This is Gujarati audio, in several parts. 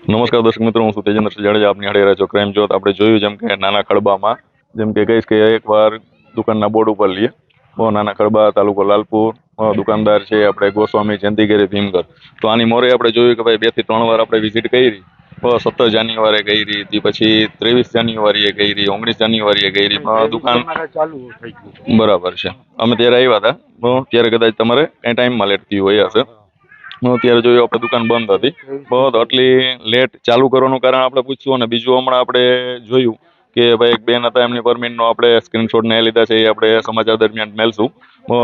નમસ્કાર દર્શક મિત્રો, હું છું તેજેન્દ્ર જાડેજા. આપની હારે રહ્યા છો ક્રાઇમ જોત. આપણે જોયું જેમ કે નાના ખડબામાં, જેમ કે કહીશ કે એકવાર દુકાનના બોર્ડ ઉપર લઈએ, બહુ નાના ખડબા, તાલુકો લાલપુર, દુકાનદાર છે આપણે ગોસ્વામી જયંતિગીરી ભીમગર. તો આની મોરે આપણે જોયું કે ભાઈ 2 થી 3 વાર આપણે વિઝિટ કરી. 17 જાન્યુઆરીએ કરી હતી, પછી 23 જાન્યુઆરીએ કરી, 19 જાન્યુઆરીએ કરી. દુકાન બરાબર છે. અમે ત્યારે આવ્યા હતા, ત્યારે કદાચ તમારે કઈ ટાઈમમાં લેટ થયું હોય હશે. ત્યારે જોયું આપણે દુકાન બંધ હતી. બહુ આટલી લેટ ચાલુ કરવાનું કારણ આપણે પૂછ્યું, અને બીજું હમણાં આપણે જોયું કે ભાઈ એક બેન હતા, એમની પરમિટનો આપણે સ્ક્રીનશોટ ને લીધા છે, એ આપણે સમાચાર દરમિયાન મેળશું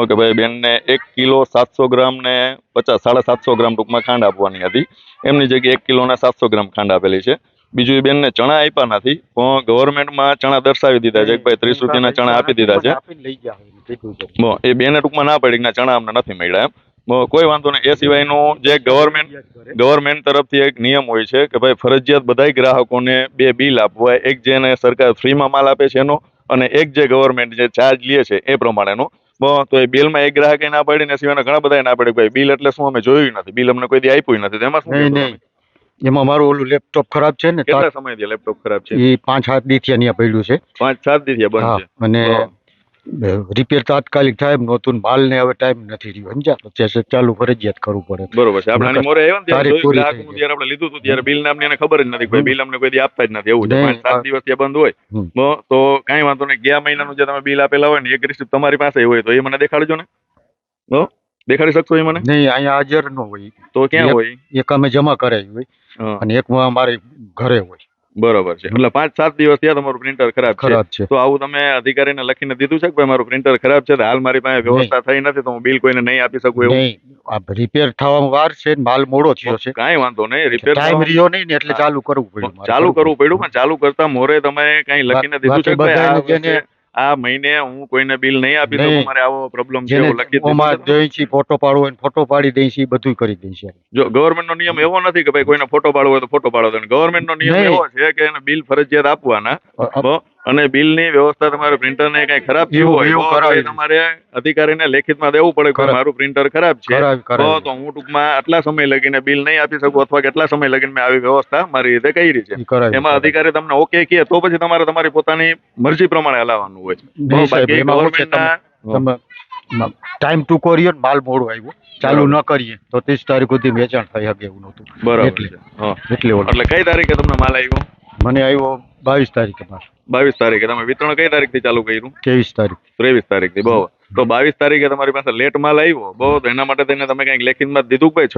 કે ભાઈ બેનને 1 કિલો 700 ગ્રામ ને 750 ગ્રામ ટૂંકમાં ખાંડ આપવાની હતી. એમની જગ્યાએ 1 કિલોના 700 ગ્રામ ખાંડ આપેલી છે. બીજું એ બેનને ચણા આપ્યા નથી, પણ ગવર્મેન્ટમાં ચણા દર્શાવી દીધા છે કે ભાઈ 30 રૂપિયાના ચણા આપી દીધા છે. એ બેને ટૂંકમાં ના પડી કે ચણા અમને નથી મળ્યા એમ. કોઈ વાંધો નહીં. એ સિવાયનું જે ગવર્મેન્ટ તરફથી એક નિયમ હોય છે કે ભાઈ ફરજિયાત બધાય ગ્રાહકોને 2 બિલ આપવા, એક જેને સરકાર ફ્રીમાં માલ આપે છે એનો, અને એક જે ગવર્મેન્ટ જે ચાર્જ લે છે એ પ્રમાણેનો. તો એ બિલમાં એક ગ્રાહકે ના પાડી ને સિવાયના ઘણા બધા ના પાડી. ભાઈ બિલ એટલે શું, અમે જોયું નથી, બિલ અમને કોઈ દી આપ્યું નથી. એમાં શું? નહીં, એમાં મારું ઓલું લેપટોપ ખરાબ છે ને. કેટલા સમયથી લેપટોપ ખરાબ છે? એ 5-7 દી થી અહીંયા પડ્યું છે. 5-7 દી થયા બંધ છે. અને રિપેર તાત્કાલિક થાય એમ નહોતું. માલ ને હવે ટાઈમ નથી રહ્યો, સમજ્યા? પછી ચાલુ ફરજિયાત કરવું પડે. બરોબર છે. આપણે આની મોરે આવ્યા ને ત્યારે જોયું ગ્રાહકનું, જ્યારે આપણે લીધું હતું ત્યારે બિલ નામની એને ખબર જ નથી, કોઈ બિલ અમને કોઈ દી આપતા જ નથી. એવું છે. 5-7 દિવસ ત્યાં બંધ હોય તો કાંઈ વાંધો નહીં. ગયા મહિનાનું જે તમે બિલ આપેલા હોય ને, એક રિસિપ્ટ તમારી પાસે હોય તો એ મને દેખાડજો ને. દેખાડી શકશો એ મને? નહીં, અહીંયા હાજર ન હોય. તો ક્યાં હોય? એક અમે જમા કરાવી હોય અને એક અમારે ઘરે હોય. બરોબર છે. એટલે 5-7 દિવસ થયા તમારું પ્રિન્ટર ખરાબ છે. તો આવું તમે અધિકારીને લખીને દીધું છે કે ભાઈ મારું પ્રિન્ટર ખરાબ છે, હાલ મારી પાસે વ્યવસ્થા થઈ નથી, તો હું બિલ કોઈને નહીં આપી શકું? એવું રિપેર થવામાં વાર છે, માલ મોડો થયો છે. કાંઈ વાંધો નહીં. રિપેર ટાઈમ રહ્યો નહીં ને એટલે ચાલુ કરવું પડ્યું. પણ ચાલુ કરતા મોરે તમે કઈ લખીને દીધું છે કે આ મહિને હું કોઈને બિલ નહીં આપી શકું, મારે આવો પ્રોબ્લેમ છે, એવું લખી દઈએ. ફોટો પાડવો હોય ફોટો પાડી દઈએ, બધું કરી દઈએ. જો ગવર્મેન્ટનો નિયમ એવો નથી કે ભાઈ કોઈને ફોટો પાડવો હોય તો ફોટો પાડો. ગવર્મેન્ટનો નિયમ એવો છે કે એને બિલ ફરજિયાત આપવાના, અને બિલની વ્યવસ્થા તમારે પ્રિન્ટરને કઈ ખરાબ થયું હોય તો તમારે અધિકારીને લેખિતમાં દેવું પડે કે મારું પ્રિન્ટર ખરાબ છે, તો હું ટૂંકમાં આટલા સમય લગીને બિલ નહીં આપી શકું, અથવા કેટલા સમય લગીને મેં આવી વ્યવસ્થા મારી રીતે કરી છે. એમાં અધિકારી તમને ઓકે કહે તો પછી તમારે તમારી પોતાની મરજી પ્રમાણે હલાવવાનું હોય. ટાઈમ ટૂંકો રહ્યો, માલ મોડો આવ્યો, ચાલુ ન કરીએ તો 30 તારીખ સુધી વેચાણ થઈ શકે એવું નહોતું. બરાબર. એટલે કઈ તારીખે તમને માલ આવ્યો? મને આવ્યો 22 તારીખે. 22 તારીખે. તમે વિતરણ કઈ તારીખથી ચાલુ કર્યું? 23 તારીખ. 23 તારીખથી. બહુ તો 22 તારીખે તમારી પાસે લેટ માલ આવ્યો. બહુ તો એના માટે થઈને તમે કઈક લેખિતમાં દીધું ભાઈ?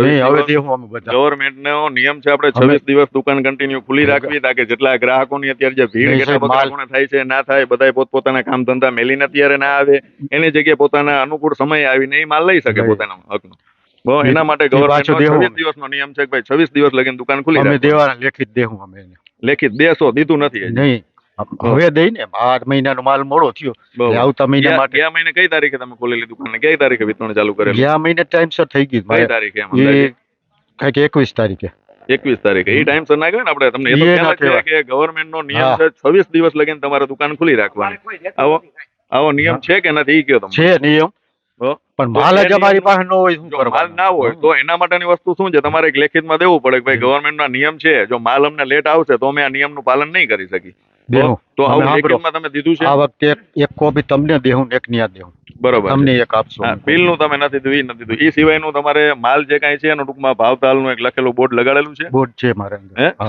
ગવર્મેન્ટનો નિયમ છે આપણે 26 દિવસ દુકાન કન્ટિન્યુ ખુલ્લી રાખવી, તાકે જેટલા ગ્રાહકોની અત્યારે જે ભીડ કેટલા બધા થાય છે ના થાય, બધા પોતપોતાના કામ ધંધા મેલીને અત્યારે ના આવે, એની જગ્યાએ પોતાના અનુકૂળ સમય આવીને એ માલ લઈ શકે પોતાના હકનો. એના માટે ગવર્મેન્ટ 26 દિવસનો નિયમ છે કે ભાઈ 26 દિવસ લગીને દુકાન ખુલ્લી રાખવી. લેખિત દેવું અમે લેખિત દેશો દીધું નથી નહીં, હવે દઈ ને. 8 મહિનાનો માલ મોડો થયો. આવતા મહિના માટે. ગયા મહિને કઈ તારીખે તમે ખોલેલી દુકાન? કઈ તારીખે વિતરણ ચાલુ કરેલું? ગયા મહિને ટાઈમસર થઈ ગયું. કઈ તારીખે? કઈક 21 તારીખે. 21 તારીખે. એ ટાઈમસર ના કહેવાય ને આપણે તમને. એ તો ખ્યાલ છે કે ગવર્મેન્ટનો નિયમ છે 26 દિવસ લગીને તમારે દુકાન ખુલ્લી રાખવાની. આવો નિયમ છે કે નથી? કયો તમે. છે નિયમ, પણ માલ જ અમારી પાસે ન હોય, શું કરવા? માલ ના હોય તો એના માટેની વસ્તુ શું છે, તમારે એક લેખિતમાં દેવું પડે કે ભાઈ ગવર્મેન્ટનો નિયમ છે, જો માલ અમને લેટ આવશે તો અમે આ નિયમનું પાલન નહીં કરી શકી. તો આવું લેખિતમાં તમે દીધું છે? આ વખતે એક કોપી તમને દેવું, એક ન્યા દેવું. બરોબર. તમને એક આપશો. બિલનું તમે નથી દીધું, એ નથી દીધું. એ સિવાયનું તમારે માલ જે કાંઈ છે એનું ટૂંકમાં ભાવતાલનું એક લખેલું બોર્ડ લગાડેલું છે? બોર્ડ છે મારે.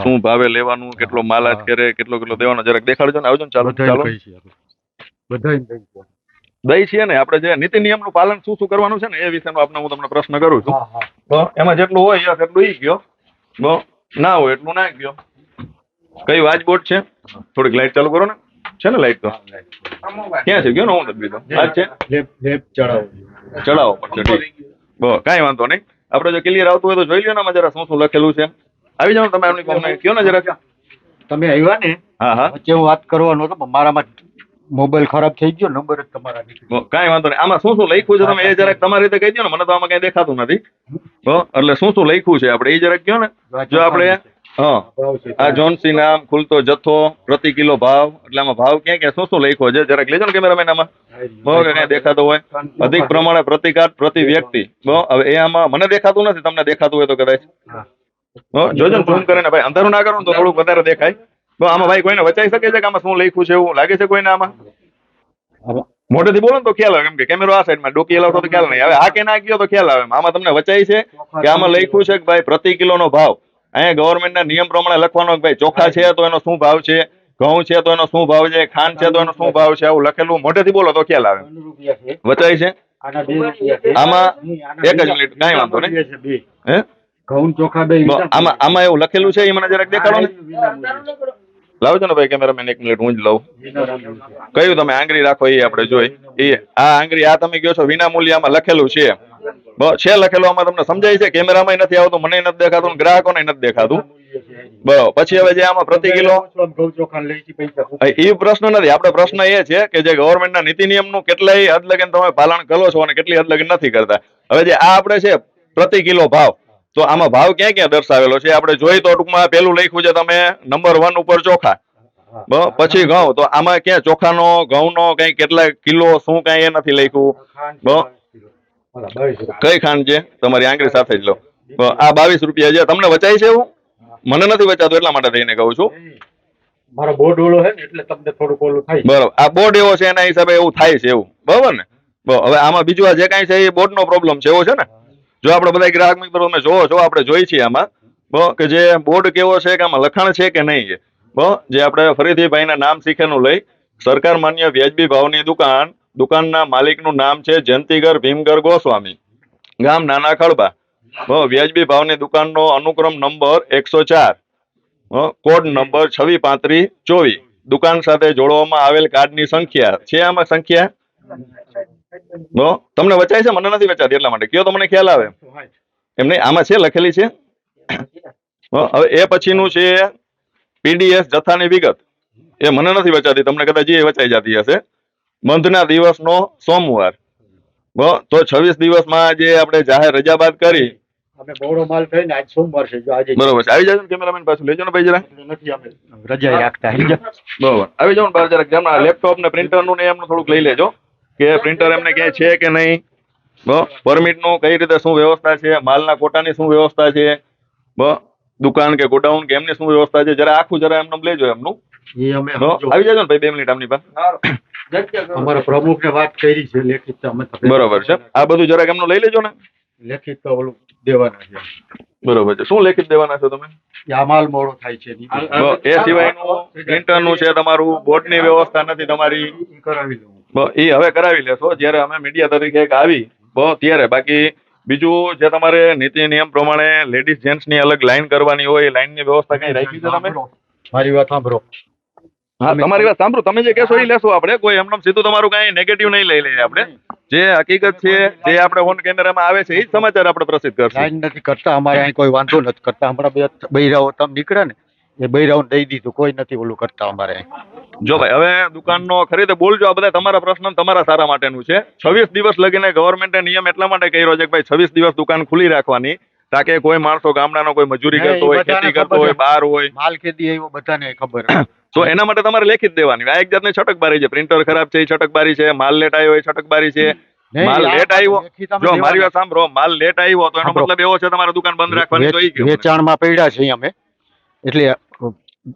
શું ભાવે લેવાનું, કેટલો માલ આજ કરે, કેટલો દેવાનો, જરાક દેખાડજો ને. આવજો ને. ચાલો બધા દઈ છીએ ને આપણે જે નીતિ નિયમનું પાલન શું શું કરવાનું છે ને એ વિશેનો આપણે હું તમને પ્રશ્ન કરું છું. એમાં જેટલું હોય એટલું ઈ ગયો, ના હોય એટલું ના ગયો. કઈ વાજબોટ છે? થોડીક લાઈટ ચાલુ કરો ને. છે ને લાઈટ? તો ક્યાં છે? ગયો ને. હું દબી દઉં. આ છે ચડાવો પડશે. કાંઈ વાંધો નહીં. આપણે જો ક્લિયર આવતું હોય તો જોઈ લ્યો ને જરા શું શું લખેલું છે. આવી જાવ તમે એમની કોમને કયો ને જરા. તમે આવ્યા ને? હા. વચ્ચે હું વાત કરવાનો હતો, મારામાં મોબાઈલ ખરાબ થઈ ગયો, નંબર જ તમારા નથી. કાંઈ વાંધો નહીં. આમાં શું શું લખ્યું છે તમે એ જરાક તમારી રીતે કહી દો ને. મને તો આમાં કઈ દેખાતું નથી. એટલે શું શું લખ્યું છે આપણે એ જરાક કહો ને. જો આપણે આ જોન્સી નામ, ખુલતો જથ્થો, પ્રતિ કિલો ભાવ, એટલે આમાં ભાવ ક્યાં ક્યાં શું શું લખ્યો છે જરાક લેજો ને કેમેરામેન. આમાં કઈ દેખાતો હોય અધિક પ્રમાણે પ્રતિકાર પ્રતિ વ્યક્તિ. હવે એ આમાં મને દેખાતું નથી, તમને દેખાતું હોય તો કદાચ જોજો ઝૂમ કરીને ભાઈ અંધારું ના કરો ને તો થોડુંક વધારે દેખાય. આમાં ભાઈ કોઈને વચાઈ શકે છે કે આમાં શું લખ્યું છે એવું લાગે છે કોઈને આમાં? મોઢેથી બોલો ને તો ખ્યાલ આવે, કેમ કે કેમેરો આ સાઈડમાં ડોકી હલાવતો તો ખ્યાલ નહીં આવે. હા કે ના ગયો તો ખ્યાલ આવે. આમાં તમને વચાઈ છે કે આમાં લખ્યું છે કે ભાઈ પ્રતિ કિલોનો ભાવ અહીંયા ગવર્મેન્ટના નિયમ પ્રમાણે લખવાનો કે ભાઈ ચોખા છે તો એનો શું ભાવ છે, ઘઉં છે તો એનો શું ભાવ છે, ખાંડ છે તો એનો શું ભાવ છે, આવું લખેલું મોઢેથી બોલો તો ખ્યાલ આવે. વચાઈ છે આમાં? એક જ મિનિટ, કાંઈ વાંધો નહીં. હે ઘઉં ચોખા બે આમાં એવું લખેલું છે એ મને જરાક દેખાડો ને. લાવજો ને ભાઈ કેમેરામેન, એક મિનિટ હું જ લઉં. કયું તમે આંગળી રાખો એ આપણે જોઈ. એ આ આંગળી આ તમે કહો છો વિના મૂલ્યમાં લખેલું છે. છે લખેલું, આમાં તમને સમજાય છે? કેમેરામાં નથી આવતું, મને નથી દેખાતું, ગ્રાહકોને નથી દેખાતું. બરાબર. પછી હવે જે આમાં પ્રતિ કિલો એ પ્રશ્ન નથી. આપણે પ્રશ્ન એ છે કે જે ગવર્મેન્ટના નીતિ નિયમનું કેટલાય હદ લગીન તમે પાલન કરો છો અને કેટલી હદ લગીન નથી કરતા. હવે જે આ આપણે છે પ્રતિ કિલો ભાવ, તો આમાં ભાવ ક્યાં ક્યાં દર્શાવેલો છે આપણે જોઈ તો ટૂંકમાં પેલું લખ્યું છે તમે નંબર 1 ઉપર ચોખા, પછી ઘઉં, તો આમાં ક્યાં ચોખાનો ઘઉંનો કઈ કેટલા કિલો શું કઈ એ નથી લખ્યું. કઈ ખાંડ છે તમારી આંગળી સાથે જ લો. આ 22 રૂપિયા છે. તમને વચાય છે એવું? મને નથી વચાતું એટલા માટે થઈને કહું છું. મારો બોર્ડ ઓળો છે ને એટલે તમને થોડુંક ઓલું થાય. બરાબર. આ બોર્ડ એવો છે એના હિસાબે એવું થાય છે એવું, બરાબર ને? હવે આમાં બીજું આ જે કાંઈ છે એ બોર્ડનો પ્રોબ્લેમ છે એવો છે ને? જો આપણે બધા ગ્રાહક મિત્રો તમે જોવો છો, આપણે જોઈ છીએ આમાં કે જે બોર્ડ કેવો છે કે આમાં લખાણ છે કે નહીં છે. જે આપણે ફરીથી ભાઈના નામ શીખેનું લઈ, સરકાર માન્ય વ્યાજબી ભાવની દુકાન, દુકાનના માલિકનું નામ છે જયંતિગર ભીમગર ગોસ્વામી, ગામ નાના ખડબા. વ્યાજબી ભાવની દુકાનનો અનુક્રમ નંબર 104, કોડ નંબર 263524. દુકાન સાથે જોડવામાં આવેલ કાર્ડની સંખ્યા છે. આમાં સંખ્યા તમને વચાય છે? મને નથી વચાતી એટલા માટે કયો તો મને ખ્યાલ આવે એમ નહીં. આમાં છે લખેલી છે. હવે એ પછીનું છે પીડીએસ જથ્થાની વિગત, એ મને નથી વચાતી, તમને કદાચ એ વચાઈ જતી હશે. બંધના દિવસનો સોમવાર, તો 26 દિવસમાં જે આપણે જાહેર રજા બાદ કરી. અમે બોરો માલ થઈને આજ સોમવાર છે, જો આજે બરોબર છે. આવી જાવ ને કેમેરામેન પાછું લેજો ને ભાઈ જરા. નથી અમે રજા રાખતા. બરોબર. આવી જાવ ને બહાર જરાક. જેમના લેપટોપ ને પ્રિન્ટર નું ને એમનું થોડુંક લઈ લેજો કે પ્રિન્ટર એમને ક્યાંય છે કે નહીં. પરમિટ નું કઈ રીતે શું વ્યવસ્થા છે, માલના કોટાની શું વ્યવસ્થા છે, દુકાન કે ગોડાઉન કે એમની શું વ્યવસ્થા છે, જરા આખું જરા એમને લેજો એમનું. એ અમે આવી જાજો ને ભાઈ 2 મિનિટ આમની પાસે. અમારા પ્રમુખને વાત કરી છે લેખિત. અમે બરોબર છે. આ બધું જરાક એમનું લઈ લેજો ને. લેખિત તો ઓલું દેવાના છે. બરોબર છે. શું લેખિત દેવાના છો તમે? આ માલ મોડો થાય છે એ સિવાયનું પ્રિન્ટર નું છે તમારું, બોર્ડ ની વ્યવસ્થા નથી તમારી, કરાવી લઉં. એ હવે કરાવી લેશો જ્યારે અમે મીડિયા તરીકે આવી ત્યારે. બાકી બીજું જે તમારે નીતિ નિયમ પ્રમાણે લેડીઝ જેન્ટ્સ ની અલગ લાઈન કરવાની હોય, એ લાઈન ની વ્યવસ્થા કઈ રાખી છે તમે? મારી વાત સાંભળો. હા, તમારી વાત સાંભળો. તમે જે કહેશો એ લેશો આપણે. કોઈ એમનેમ સીધું તમારું કઈ નેગેટિવ નહીં લઈ લઈએ આપણે. જે હકીકત છે, જે આપણે ઓન કેમેરામાં આવે છે, એ જ સમાચાર આપણે પ્રસિદ્ધ કરશું. લાઈન નથી કરતા અમારે, અહીં કોઈ વાંધો નથી કરતા. હમણાં બૈરાઓ તમે નીકળે ને એ બૈરાઓને દઈ દીધું, કોઈ નથી ઓલું કરતા અમારે. જો ભાઈ હવે દુકાનનો ખરીદે બોલજો. આ બધા તમારા પ્રશ્ન તમારા સારા માટેનું છે. 26 દિવસ લગીને ગવર્મેન્ટે નિયમ એટલા માટે કર્યો છે કે ભાઈ 26 દિવસ દુકાન ખુલ્લી રાખવાની, તાકે કોઈ માણસો ગામડાનો કોઈ મજૂરી કરતો હોય, ખેતી કરતો હોય, બહાર હોય, માલ ખેતી એવો બધાને ખબર. તો એના માટે તમારે લેખિત દેવાની. આ એક જાતની છટકબારી છે. પ્રિન્ટર ખરાબ છે એ છટકબારી છે, માલ લેટ આવ્યો એ છટકબારી છે. માલ લેટ આવ્યો, જો મારી વાત સાંભળો, માલ લેટ આવ્યો તો એનો મતલબ એવો છે તમારે દુકાન બંધ રાખવાની. તો એ વેચાણમાં પડ્યા છે અમે, એટલે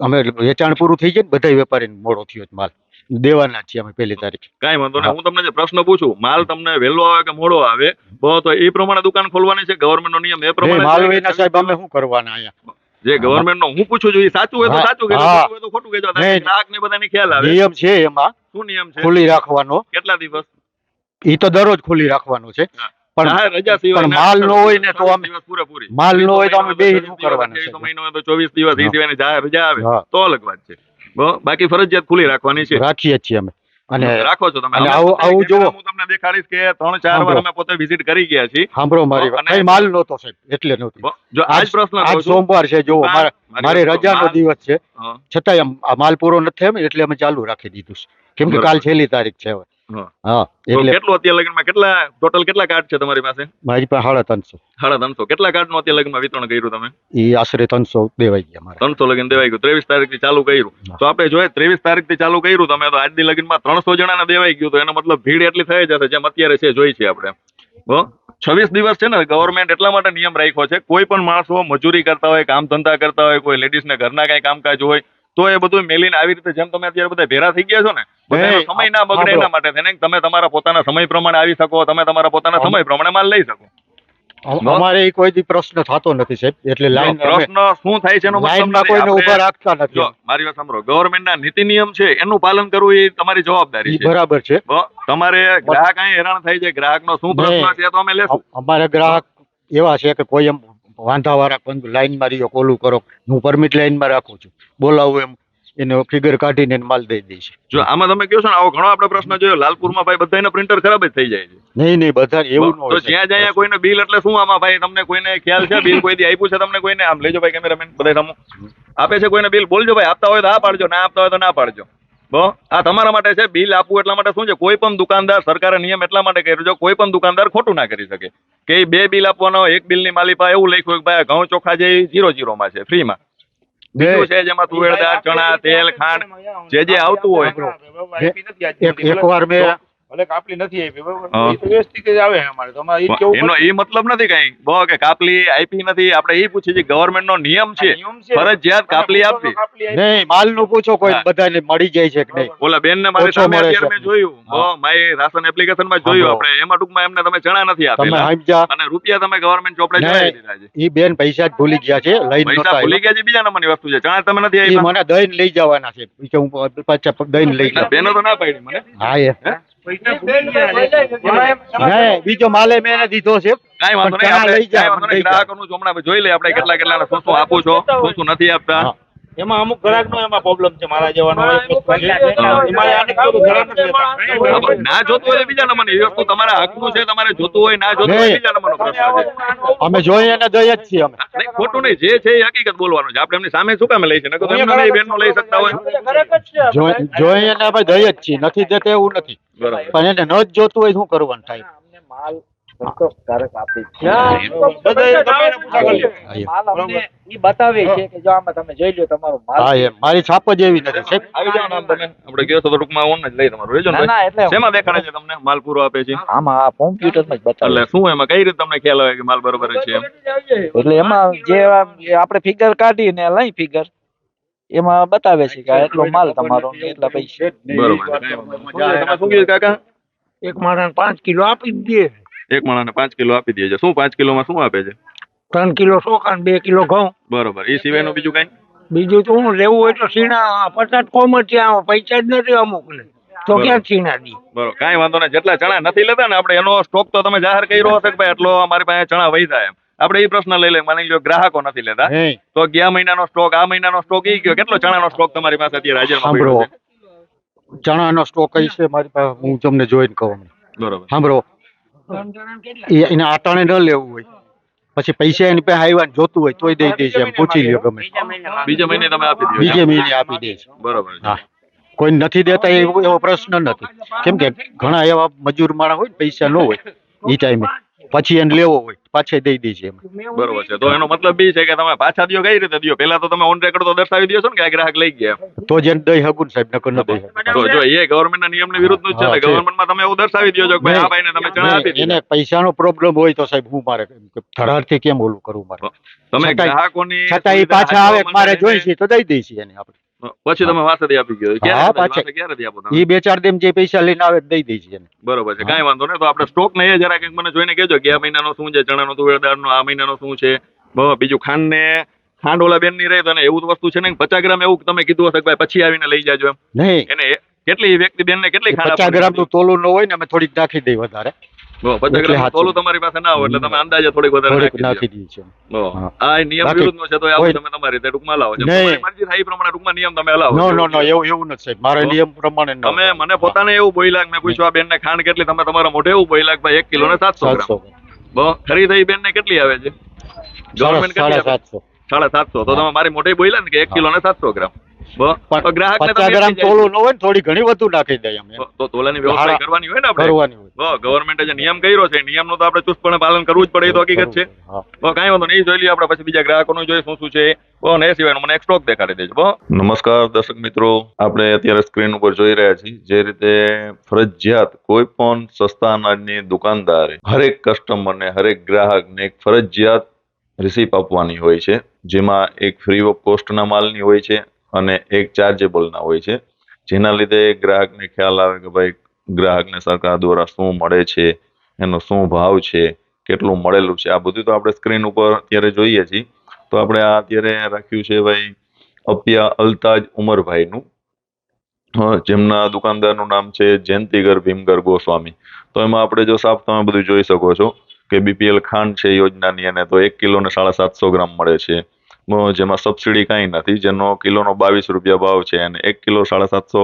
અમે વેચાણ પૂરું થઈ જાય ને બધા વેપારીને મોડો થયો માલ દેવાના છીએ અમે 1 તારીખે. કઈ વાંધો નહીં. હું તમને જે પ્રશ્ન પૂછું, માલ તમને વહેલો આવે કે મોડો આવે, તો એ પ્રમાણે દુકાન ખોલવાની છે. ગવર્મેન્ટ નો નિયમ એ પ્રમાણે. માલ વેના સાહેબ અમે શું કરવાના અહીંયા? જે ગવર્મેન્ટ નો હું પૂછું છું એ સાચું હોય તો સાચું કહેજો, ખોટું હોય તો ખોટું કહેજો. ગ્રાહક ને બધાને ખ્યાલ આવે. નિયમ છે એમાં. શું નિયમ છે? ખુલ્લી રાખવાનો. કેટલા દિવસ? ઈ તો દરરોજ ખુલ્લી રાખવાનું છે. પણ રજા સિવાય માલ નો હોય ને તો અમે પૂરેપૂરી. માલ નો હોય તો અમે બે શું કરવાના છે? મહિનો હોય તો 24 દિવસ, એ સિવાયની જાહેર રજા આવે તો અલગ વાત છે. બાકી ફરજિયાત ખુલ્લી રાખવાની છે. રાખીએ છીએ અમે. અને રાખો છો તમે? આવું જો હું તમને દેખાડીશ કે 3-4 વાર અમે પોતે વિઝિટ કરી ગયા છીએ. સાંભળો મારી વાત. કઈ માલ નહોતો સાહેબ, એટલે નહોતી. જો આજ પ્રશ્ન આજ સોમવાર છે, જો મારે રજાનો દિવસ છે, છતાંય આ માલ પૂરો નથી થયો એટલે અમે ચાલુ રાખી દીધું છે, કેમ કે કાલ છેલ્લી તારીખ છે. હવે હા. હા તો એટલે કેટલું અત્યાર લગીનમાં કેટલા કાર્ડ છે તમારી પાસે? મારી પાસે 350 350 કેટલા કાર્ડનું અત્યાર લગીનમાં વિતરણ કર્યું તમે? એ આશરે 300 દેવાઈ ગયા મારે. 300 લગીન દેવાઈ ગયું. 23 તારીખથી ચાલુ કર્યું. તો આપણે જોઈએ 23 તારીખથી ચાલુ કર્યું તમે તો આજ દી લગીનમાં 300 જણાને દેવાઈ ગયું. તો એનો મતલબ ભીડ એટલી થઈ જશે જેમ અત્યારે છે જોઈ છે આપણે. 26 દિવસ છે ને ગવર્મેન્ટ એટલા માટે નિયમ રાખ્યો છે કોઈ પણ માણસો મજૂરી કરતા હોય, કામ ધંધા કરતા હોય, કોઈ લેડીઝને ઘરના કઈ કામકાજ હોય તો એ બધું મેલીને આવી રીતે જેમ તમે અત્યારે બધા ભેરા થઈ ગયા છો ને બધાનો સમય ના બગડે એના માટે થઈને તમે તમારા પોતાના સમય પ્રમાણે આવી શકો, તમે તમારા પોતાના સમય પ્રમાણે માલ લઈ શકો. અમારે ઈ કોઈ દી પ્રશ્ન થતો નથી સાહેબ. એટલે લાઈન પ્રશ્ન શું થાય છે એનો મતલબ લાઈનમાં નથી. કોઈને ઊભા આપણે- રાખતા નથી. જો મારી વાત સાંભળો, ગવર્મેન્ટના નીતિ નિયમ છે એનું પાલન કરવું એ તમારી જવાબદારી ઈ છે. બરાબર છે. તમારે ગ્રાહક અહીં હેરાન થાય છે, ગ્રાહકનો શું પ્રશ્ન છે તો અમે લેશું. અમારા ગ્રાહક એવા છે કે કોઈ એમ વાંધાવાળા લાઈનમાં રહ્યો કોલું કરો, હું પરમિટ લાઈનમાં રાખું છું, બોલાવું એમ એને ફિગર કાઢીને એને માલ દઈ દઈશ. જો આમાં તમે કહો છો ને આવો ઘણો આપણે પ્રશ્ન જોયો લાલપુરમાં ભાઈ બધાના પ્રિન્ટર ખરાબ જ થઈ જાય છે. નહીં બધા એવું ન તો હોય. જ્યાં જ્યાં કોઈને બિલ એટલે શું આમાં ભાઈ તમને કોઈને ખ્યાલ છે બિલ કોઈ દી આપ્યું છે તમને કોઈને? આમ લેજો ભાઈ કેમેરામેન બધા સામુ આપે છે કોઈને બિલ બોલજો ભાઈ, આપતા હોય તો હા પાડજો, ના આપતા હોય તો ના પાડજો. આ તમારા માટે છે. બિલ આપવું એટલા માટે શું છે, કોઈ પણ દુકાનદાર, સરકારે નિયમ એટલા માટે કર્યો છે કોઈ પણ દુકાનદાર ખોટું ના કરી શકે કે ઈ 2 બિલ આપવાનો, એક બિલની માલિપા એવું લખ્યું કે ભાઈ ઘઉં ચોખા જે 0 માં છે, ફ્રીમાં. બીજું છે જેમાં તુવેર દાળ, ચણા, તેલ, ખાંડ જે આવતું હોય. એકવાર મેં ભલે કાપલી નથી આપી બરોબર, હા. એ તો વ્યવસ્થિત જ આવે અમારે તો અમારે ઈ જ કેવું એનો પડે. એ મતલબ નથી કઈ કે કાપલી આપી નથી. આપણે એ પૂછીએ છીએ ગવર્મેન્ટ નો નિયમ છે નિયમ છે. ફરજિયાત કાપલી આપવી. કાપલી આપી. નહીં માલનું પૂછો કોઈ હા. બધાને મળી જાય છે કે નહીં. ઓલા બેન ને મારી ઓછો સામે મળે અત્યારે છે. મેં જોયું હા. મારી રાશન એપ્લિકેશન માં જોયું હા, આપણે એમાં ટૂંકમાં એમને તમે ચણા નથી તમે આપેલા સમજ્યા? અને રૂપિયા તમે ગવર્મેન્ટ ચોપડે નહીં. ચડાવી દીધા છે. ઈ બેન પૈસા જ ભૂલી ગયા છે, લઈને પૈસા નતા ભૂલી આવ્યા. ગયા છે બીજા નંબરની વસ્તુ છે, ચણા તમે નથી ઈ આપ્યા. મને દઈને લઈ જવાના છે. ઈ કે હું પાછા દઈને લઈ ના, જાઉં. બેનો તો ના પાડી મને. હા એ પૈસા ભૂલી ગયા. નહીં બીજો માલે મેં દીધો છે. કાંઈ વાંધો પણ નહીં. ચણા લઈ જા, કાંઈ વાંધો મને નહીં. લઈ જા. ગ્રાહકોનું જો હમણાં જોઈ લે આપણે કેટલા કેટલાને શું શું આપું છો, શું શું નથી આપતા. હા. એમાં અમુક ગ્રાહકનો એમાં પ્રોબ્લેમ છે મારા જેવાનો હોય. એમાં આને કીધું ઘણા નથી લેતા. હા, ના જોતું હોય તો બીજા નંબરની એ વસ્તુ તમારા હકનું છે. તમારે જોતું હોય ના જોતું હોય નહીં. બીજા નંબરનો પ્રશ્ન છે. અમે જોઈએ ને દઈએ જ છીએ અમે. નહીં, ખોટું નહીં. જે છે એ હકીકત બોલવાનું છે. આપણે એમની સામે શું કામે લઈ છે? નકર તો એમને નહીં, બેનનો લઈ શકતા હોય. જોઈએ ને ભાઈ દઈએ જ છીએ, નથી દેતા એવું નથી. બરાબર. પણ એને ન જ જોતું હોય શું કરવાનું થાય? બધાએ તમે એને પૂછા કરી લ્યો. હા, એમ. બતાવે છે કે જો આમાં તમે જોઈ લો તમારો માલ. હા એમ મારી છાપ જ એવી નથી સાહેબ. આવી જાઓ ને આમ તમે. આપણે કહો તો ટૂંકમાં ઓન જ લઈ તમારું. રહેજો ને ના ભાઈ. ના એટલે શેમાં દેખાડે છે તમને માલ પૂરો આપે છે? આમાં આ કોમ્પ્યુટરમાં જ બતાવે એટલે શું એમાં કઈ રીતે તમને ખ્યાલ આવે કે માલ બરોબર જ છે એમ? એટલે એમાં જે આપણે ફિગર કાઢીને લઈ ફિગર એમાં બતાવે છે કે આ એટલો માલ તમારો ને એટલા પૈસા. બરોબર છે. કાંઈ વાંધો નહીં. તમે શું કીધું કાકા? એક માણસ 5 કિલો આપી જ દે. એક માણસને 5 કિલો આપી દે છે. શું 5 કિલોમાં શું આપે છે? 3 કિલો ચોખા ને 2 કિલો ઘઉં. બરોબર. એ સિવાયનું બીજું કઈ? બીજું તો હું લેવું હોય તો સીણા 50 કોમ જ ત્યાં પૈસા જ નથી અમુક ને તો બરાબર. ક્યાં સીણા દી. બરોબર. કાંઈ વાંધો નહીં. જેટલા ચણા નથી લેતા ને આપણે એનો સ્ટોક તો તમે જાહેર કર્યો હશે કે ભાઈ એટલો અમારી પાસે ચણા વૈધા એમ. આપણે એ પ્રશ્ન લઈ લે. માની લો ગ્રાહકો નથી લેતા નહીં તો ગયા મહિનાનો સ્ટોક, આ મહિનાનો સ્ટોક ઈ ગયો. કેટલો ચણાનો સ્ટોક તમારી પાસે અત્યારે હાજરમાં સાંભળો, પડ્યો છે? ચણાનો સ્ટોક કઈ છે મારી પાસે, હું તમને જોઈને કહું હમણાં. બરોબર. સાંભળો, એને આટાણે ન લેવું હોય પછી પૈસા એની પાસે આવ્યા ને જોતું હોય તોય દઈ દે છે. એમ પૂછી લ્યો ગમે. બીજા મહિને તમે આપી દો. બીજે મહિને આપી દે છે. બરોબર છે. હા, કોઈ નથી દેતા એવો પ્રશ્ન નથી. કેમ કે ઘણા એવા મજૂર માણસ હોય ને પૈસા ન હોય એ ટાઈમે, પછી એને લેવો હોય પાછે દઈ દે છે. એમ બરોબર છે. તો એનો મતલબ બી છે કે તમે પાછા દ્યો કઈ રીતે દ્યો? પહેલા તો તમે ઓન રેકોર્ડ તો દર્શાવી દો છો ને કે આ ગ્રાહક લઈ ગયા એમ. તો જેને દઈ હગું ને સાહેબ, નકર ન દઈ હગું. તો જો એ ગવર્મેન્ટના નિયમની વિરુદ્ધનું જ હા, છે. છે. ગવર્મેન્ટમાં તમે એવું દર્શાવી દો છો કે ભાઈ આ ભાઈને તમે ચણા આપી નહીં, દીધા. એને પૈસાનો પ્રોબ્લેમ હોય તો સાહેબ હું મારે ધરારથી કેમ ઓલું કરવું મારે? તમે છતાંય- ગ્રાહકોની છતાં એ સુવિધા પાછા આવે આપવા મારે માટે જોઈ છે તો દઈ દઈ છે એને આપણે. પછી તમે વાસદી આપી ગયો. હા, ક્યારે પાછા. ક્યારેથી આપો તમે? એ 2-4 દિન જે પૈસા લઈને આવે દઈ દઈ છે એને. બરોબર છે. કાંઈ વાંધો નહીં. તો આપણે સ્ટોક ને એ જરા કંઈક મને જોઈને કહેજો ગયા મહિનાનો શું છે, ચણાનો તુવેર દાળનો આ મહિનાનો શું છે. બીજું ખાંડ ઓલા બેન ની રહે તો એને એવું તો વસ્તુ છે ને 50 ગ્રામ એવું તમે કીધું હશે કે ભાઈ પછી આવીને લઈ જાજો એમ. નહીં, એને કેટલી વ્યક્તિ બેન ને કેટલી ખાંડ 50 ગ્રામ નું તોલું ન હોય ને અમે થોડીક નાખી દઈ વધારે, 50 એટલે ગ્રામ સાચું. તોલું તમારી પાસે ના હોય એટલે તમે અંદાજે થોડીક વધારે થોડીક નાખી નાખી દો. દઈ છે. હા. આ નિયમ બાકી વિરુદ્ધનો છે તો એ આવું કોઈ- તમે તમારી રીતે ટૂંકમાં લાવો છો. નહીં. તમારી મરજી થાય એ પ્રમાણે ટૂંકમાં નિયમ તમે હલાવો નો છો. નો નો એવું નથી સાહેબ, મારે તો? નિયમ પ્રમાણે ન તમે મને પોતાને એવું બોલ્યા કે મેં પૂછ્યું આ બેન ને ખાંડ કેટલી, તમે તમારા મોઢે એવું બોલ્યા કે ભાઈ 1 કિલો ને 700 ગ્રામ. 700 ખરી થઈ બેન ને કેટલી આવે છે? ગવર્મેન્ટ કેટલી આપે? 750. 750. તો તમે મારી મોઢે બોલ્યા ને કે 1 કિલો ને 700 ગ્રામ. તો ગ્રાહકને 50 ગ્રામ તોલું ન હોય ને થોડી ઘણી વધુ નાખી દે એમ તો તોલાની વ્યવસ્થા હારા. કરવાની હોય ને આપણે કરવાની હોય. ગવર્મેન્ટે જે નિયમ કર્યો છે નિયમનું તો આપણે ચુસ્તપણે પાલન કરવું જ પડે એ તો હકીકત છે. હા. કાંઈ વાંધો નહીં, એ જોઈ લઈએ આપણે પછી બીજા ગ્રાહકોનું જોઈએ શું શું છે ને એ સિવાયનું મને એક સ્ટોક દેખાડી દેજો. નમસ્કાર દર્શક મિત્રો, આપણે અત્યારે સ્ક્રીન ઉપર જોઈ રહ્યા છીએ જે રીતે ફરજિયાત કોઈ પણ સસ્તા અનાજની દુકાનદારે હરેક કસ્ટમરને હરેક ગ્રાહકને એક ફરજિયાત રિસીપ આપવાની હોય છે, જેમાં એક ફ્રી ઓફ કોસ્ટના માલની હોય છે અને એક ચાર્જેબલના હોય છે, જેના લીધે ગ્રાહકને ખ્યાલ આવે કે ભાઈ ગ્રાહકને સરકાર દ્વારા શું મળે છે, એનો શું ભાવ છે, કેટલું મળેલું છે. આ બધું તો આપણે સ્ક્રીન ઉપર અત્યારે જોઈએ છીએ. તો આપણે આ અત્યારે રાખ્યું છે ભાઈ અપિયા અલ્તાજ ઉમરભાઈનું, જેમના દુકાનદારનું નામ છે જયંતિગર ભીમગર ગોસ્વામી. તો એમાં આપણે જો સાફ તમે બધું જોઈ શકો છો કે બીપીએલ ખાંડ છે યોજનાની, અને તો 1 કિલો ને 750 ગ્રામ મળે છે, જેમાં સબસિડી કાંઈ નથી, જેનો કિલોનો 22 રૂપિયા ભાવ છે અને 1 કિલો 750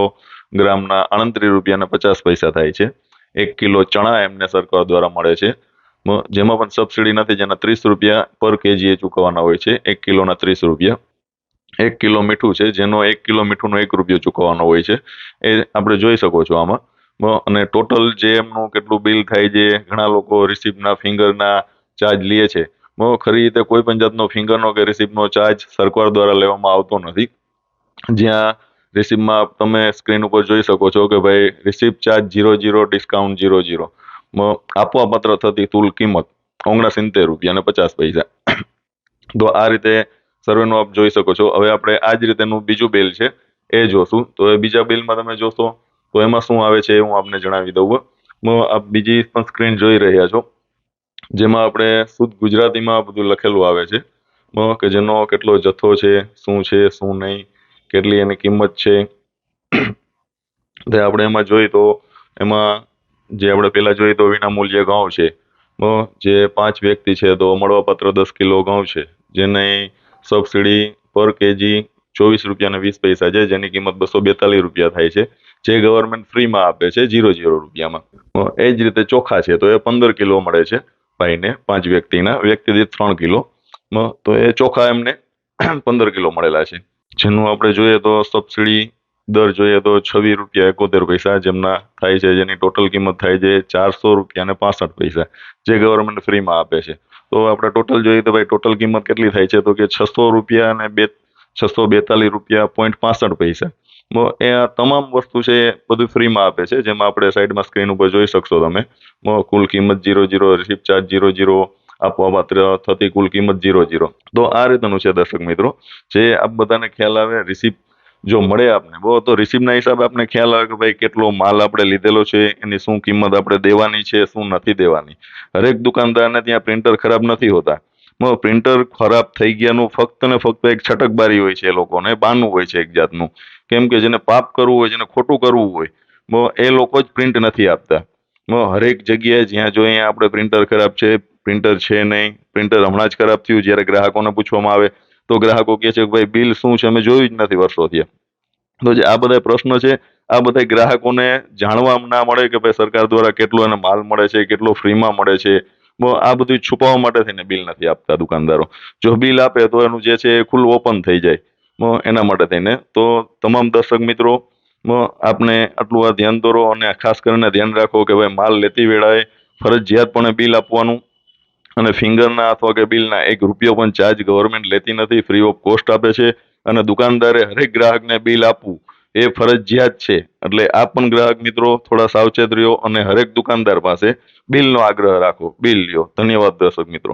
ગ્રામના 29 રૂપિયા ને 50 પૈસા થાય છે. 1 કિલો ચણા એમને સરકાર દ્વારા મળે છે, જેમાં પણ સબસિડી નથી, જેના 30 રૂપિયા પર કેજી એ ચૂકવવાના હોય છે. 1 કિલોના 30 રૂપિયા. 1 કિલો મીઠું છે, જેનો 1 કિલો મીઠુંનો 1 રૂપિયો ચૂકવવાનો હોય છે, એ આપણે જોઈ શકો છો આમાં. અને ટોટલ જે એમનું કેટલું બિલ થાય છે, ઘણા લોકો રિસિપ્ટના ફિંગરના ચાર્જ લે છે. ખરી રીતે કોઈ પણ જાતનો ફિંગરનો કે રિસિપ્ટનો ચાર્જ સરકાર દ્વારા લેવામાં આવતો નથી. જ્યાં રિસિપ્ટમાં તમે સ્ક્રીન ઉપર જોઈ શકો છો કે ભાઈ રિસિપ્ટ ચાર્જ 00, ડિસ્કાઉન્ટ 00, આપવાપાત્ર થતી તુલ કિંમત 79 રૂપિયા અને 50 પૈસા. તો આ રીતે સર્વેનું આપ જોઈ શકો છો. હવે આપણે આ જ રીતેનું બીજું બિલ છે એ જોશું. તો એ બીજા બિલમાં તમે જોશો તો એમાં શું આવે છે એ હું આપને જણાવી દઉં. આપ બીજી પણ સ્ક્રીન જોઈ રહ્યા છો, જેમાં આપણે શુદ્ધ ગુજરાતીમાં બધું લખેલું આવે છે કે જેનો કેટલો જથ્થો છે, શું છે શું નહીં, કેટલી એની કિંમત છે. તે આપણે એમાં જોઈએ તો એમાં જે આપણે પહેલા જોઈએ તો વિનામૂલ્યે ઘઉં છે, જે 5 વ્યક્તિ છે તો મળવાપાત્ર 10 કિલો ઘઉં છે, જેની સબસિડી પર કેજી 24 રૂપિયા ને 20 પૈસા છે, જેની કિંમત 242 રૂપિયા થાય છે, જે ગવર્મેન્ટ ફ્રીમાં આપે છે 00 રૂપિયામાં. એ જ રીતે ચોખા છે તો એ 15 કિલો મળે છે ભાઈને, 5 વ્યક્તિના, વ્યક્તિ દીઠ 3 કિલો. તો એ ચોખા એમને 15 કિલો મળેલા છે, જેનું આપણે જોઈએ તો સબસિડી દર જોઈએ તો 26 રૂપિયા 71 પૈસા જેમના થાય છે, જેની ટોટલ કિંમત થાય છે 400 રૂપિયા ને 65 પૈસા, જે ગવર્મેન્ટ ફ્રીમાં આપે છે. તો આપણે ટોટલ જોઈએ તો ભાઈ ટોટલ કિંમત કેટલી થાય છે તો કે 600 રૂપિયા અને 642 રૂપિયા 65 પૈસા. એ આ તમામ વસ્તુ છે એ બધું ફ્રીમાં આપે છે, જેમાં આપણે સાઈડમાં સ્ક્રીન ઉપર જોઈ શકશો તમે. કુલ કિંમત 00, રિસિપ્ટ ચાર્જ 00, આપવાપાત્ર થતી કુલ કિંમત 00. તો આ રીતનું છે દર્શક મિત્રો, જે આપ બધાને ખ્યાલ આવે રિસિપ્ટ જો મળે આપને તો રિસિપ્ટના હિસાબે આપને ખ્યાલ આવે કે ભાઈ કેટલો માલ આપણે લીધેલો છે, એની શું કિંમત આપણે દેવાની છે, શું નથી દેવાની. હરેક દુકાનદારને ત્યાં પ્રિન્ટર ખરાબ નથી હોતા. પ્રિન્ટર ખરાબ થઈ ગયાનું ફક્ત ને ફક્ત એક છટકબારી હોય છે, એ લોકોને બાનું હોય છે એક જાતનું. કેમ કે જેને પાપ કરવું હોય, જેને ખોટું કરવું હોય, એ લોકો જ પ્રિન્ટ નથી આપતા. હરેક જગ્યાએ જ્યાં જોઈએ આપણે પ્રિન્ટર ખરાબ છે, પ્રિન્ટર છે નહીં, પ્રિન્ટર હમણાં જ ખરાબ થયું. જ્યારે ગ્રાહકોને પૂછવામાં આવે તો ગ્રાહકો કહે છે કે ભાઈ બિલ શું છે અમે જોયું જ નથી વર્ષોથી. તો જે આ બધા પ્રશ્નો છે, આ બધા ગ્રાહકોને જાણવા ના મળે કે ભાઈ સરકાર દ્વારા કેટલો એને માલ મળે છે, કેટલો ફ્રીમાં મળે છે. આ બધું છુપાવવા માટે થઈને બિલ નથી આપતા દુકાનદારો. જો બિલ આપે તો એનું જે છે એ ખુલ્લું ઓપન થઈ જાય, એના માટે થઈને. તો તમામ દર્શક મિત્રો આપને આટલું આ ધ્યાન દોરો અને ખાસ કરીને ધ્યાન રાખો કે ભાઈ માલ લેતી વેળાએ ફરજિયાતપણે બિલ આપવાનું, અને ફિંગરના અથવા કે બિલના 1 રૂપિયો પણ ચાર્જ ગવર્મેન્ટ લેતી નથી, ફ્રી ઓફ કોસ્ટ આપે છે. અને દુકાનદારે હરેક ગ્રાહકને બિલ આપવું એ ફરજિયાત છે. એટલે આ પણ ગ્રાહક મિત્રો થોડા સાવચેત રહ્યો અને હરેક દુકાનદાર પાસે બિલનો આગ્રહ રાખો, બિલ લ્યો. ધન્યવાદ દર્શક મિત્રો.